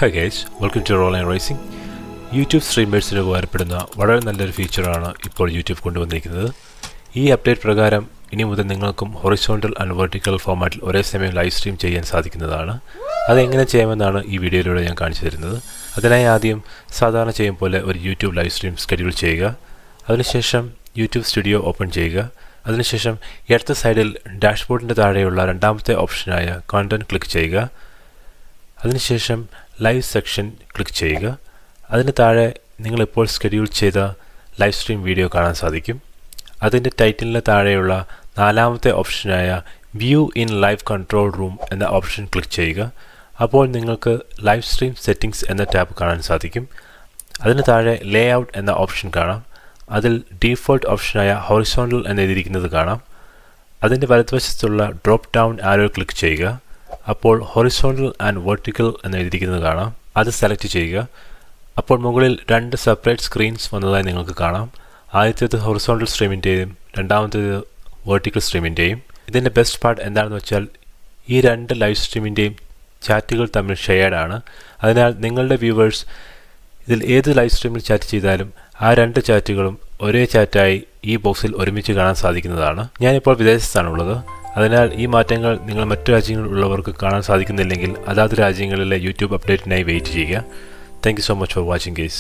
Hi guys, welcome to Rawline Racing. YouTube സ്ട്രീമേഴ്സിന് ഉപകാരപ്പെടുന്ന വളരെ നല്ലൊരു ഫീച്ചറാണ് ഇപ്പോൾ യൂട്യൂബ് കൊണ്ടുവന്നിരിക്കുന്നത്. ഈ അപ്ഡേറ്റ് പ്രകാരം ഇനി മുതൽ നിങ്ങൾക്കും ഹൊറിസോണ്ടൽ ആൻഡ് വെർട്ടിക്കൽ ഫോർമാറ്റിൽ ഒരേ സമയം ലൈവ് സ്ട്രീം ചെയ്യാൻ സാധിക്കുന്നതാണ്. അതെങ്ങനെ ചെയ്യാമെന്നാണ് ഈ വീഡിയോയിലൂടെ ഞാൻ കാണിച്ചു തരുന്നത്. അതിനായി ആദ്യം സാധാരണ ചെയ്യും പോലെ ഒരു യൂട്യൂബ് ലൈവ് സ്ട്രീം സ്കെഡ്യൂൾ ചെയ്യുക. അതിനുശേഷം യൂട്യൂബ് സ്റ്റുഡിയോ ഓപ്പൺ ചെയ്യുക. അതിനുശേഷം ഇടത്ത സൈഡിൽ ഡാഷ്ബോർഡിൻ്റെ താഴെയുള്ള രണ്ടാമത്തെ ഓപ്ഷനായ കണ്ടന്റ് ക്ലിക്ക് ചെയ്യുക. അതിനുശേഷം ലൈവ് സെക്ഷൻ ക്ലിക്ക് ചെയ്യുക. അതിന് താഴെ നിങ്ങളിപ്പോൾ സ്കെഡ്യൂൾ ചെയ്ത ലൈവ് സ്ട്രീം വീഡിയോ കാണാൻ സാധിക്കും. അതിൻ്റെ ടൈറ്റിലിന് താഴെയുള്ള നാലാമത്തെ ഓപ്ഷനായ view in live control room എന്ന ഓപ്ഷൻ ക്ലിക്ക് ചെയ്യുക. അപ്പോൾ നിങ്ങൾക്ക് ലൈവ് സ്ട്രീം സെറ്റിംഗ്സ് എന്ന ടാബ് കാണാൻ സാധിക്കും. അതിന് താഴെ ലേ ഔട്ട് എന്ന ഓപ്ഷൻ കാണാം. അതിൽ ഡീഫോൾട്ട് ഓപ്ഷനായ ഹൊറിസോണ്ടൽ എന്നെഴുതിയിരിക്കുന്നത് കാണാം. അതിൻ്റെ വലതുവശത്തുള്ള ഡ്രോപ്പ് ഡൗൺ ആരോ ക്ലിക്ക് ചെയ്യുക. അപ്പോൾ ഹൊറിസോണ്ടൽ ആൻഡ് വെർട്ടിക്കൽ എന്നെഴുതിയിരിക്കുന്നത് കാണാം. അത് സെലക്ട് ചെയ്യുക. അപ്പോൾ മുകളിൽ രണ്ട് സെപ്പറേറ്റ് സ്ക്രീൻസ് വന്നതായി നിങ്ങൾക്ക് കാണാം. ആദ്യത്തേത് ഹൊറിസോണ്ടൽ സ്ട്രീമിൻ്റെയും രണ്ടാമത്തേത് വെർട്ടിക്കൽ സ്ട്രീമിൻ്റെയും. ഇതിൻ്റെ ബെസ്റ്റ് പാർട്ട് എന്താണെന്ന് വെച്ചാൽ ഈ രണ്ട് ലൈവ് സ്ട്രീമിൻ്റെയും ചാറ്റുകൾ തമ്മിൽ ഷെയർഡാണ്. അതിനാൽ നിങ്ങളുടെ വ്യൂവേഴ്സ് ഇതിൽ ഏത് ലൈവ് സ്ട്രീമിൽ ചാറ്റ് ചെയ്താലും ആ രണ്ട് ചാറ്റുകളും ഒരേ ചാറ്റായി ഈ ബോക്സിൽ ഒരുമിച്ച് കാണാൻ സാധിക്കുന്നതാണ്. ഞാനിപ്പോൾ വിദേശത്താണുള്ളത്. അതിനാൽ ഈ മാറ്റങ്ങൾ നിങ്ങൾ മറ്റു രാജ്യങ്ങളിലുള്ളവർക്ക് കാണാൻ സാധിക്കുന്നില്ലെങ്കിൽ അതാത് രാജ്യങ്ങളിലെ യൂട്യൂബ് അപ്ഡേറ്റിനായി വെയിറ്റ് ചെയ്യുക. Thank you so much for watching, guys.